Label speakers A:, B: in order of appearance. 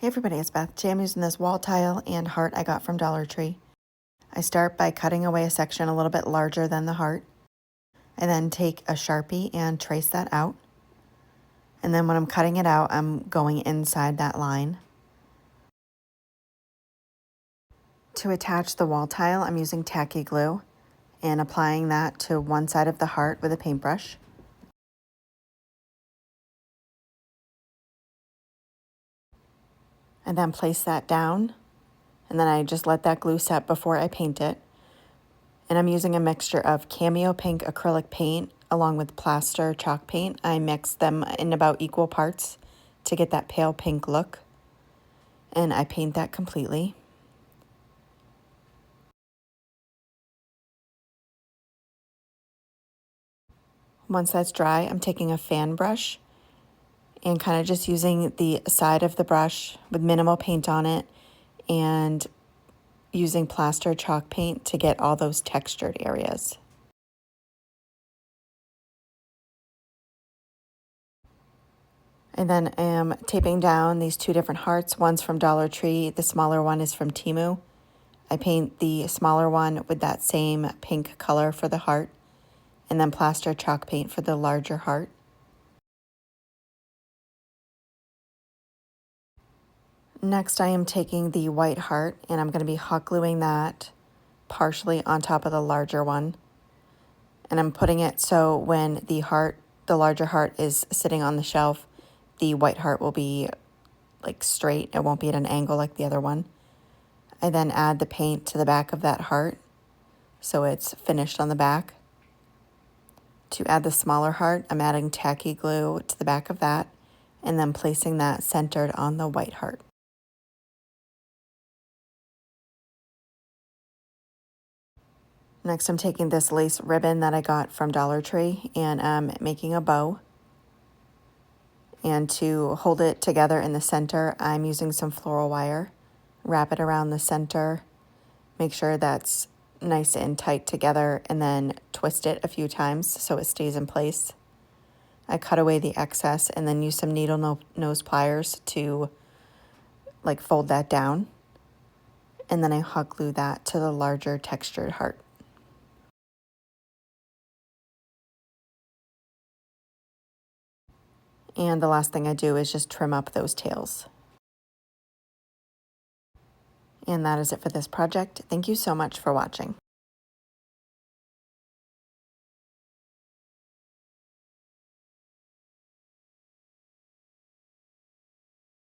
A: Hey everybody, it's Beth. Today I'm using this wall tile and heart I got from Dollar Tree. I start by cutting away a section a little bit larger than the heart. I then take a Sharpie and trace that out. And then when I'm cutting it out, I'm going inside that line. To attach the wall tile, I'm using Tacky glue and applying that to one side of the heart with a paintbrush. And then place that down. And then I just let that glue set before I paint it. And I'm using a mixture of Cameo pink acrylic paint along with Plaster chalk paint. I mix them in about equal parts to get that pale pink look. And I paint that completely. Once that's dry, I'm taking a fan brush and kind of just using the side of the brush with minimal paint on it and using Plaster chalk paint to get all those textured areas. And then I am taping down these two different hearts. One's from Dollar Tree, the smaller one is from Temu. I paint the smaller one with that same pink color for the heart, and then Plaster chalk paint for the larger heart. Next, I am taking the white heart and I'm going to be hot gluing that partially on top of the larger one. And I'm putting it so when the larger heart is sitting on the shelf, the white heart will be like straight. It won't be at an angle like the other one. I then add the paint to the back of that heart so it's finished on the back. To add the smaller heart, I'm adding Tacky glue to the back of that and then placing that centered on the white heart. Next, I'm taking this lace ribbon that I got from Dollar Tree and I'm making a bow. And to hold it together in the center, I'm using some floral wire. Wrap it around the center, make sure that's nice and tight together, and then twist it a few times so it stays in place. I cut away the excess and then use some needle nose pliers to like fold that down. And then I hot glue that to the larger textured heart. And the last thing I do is just trim up those tails. And that is it for this project. Thank you so much for watching.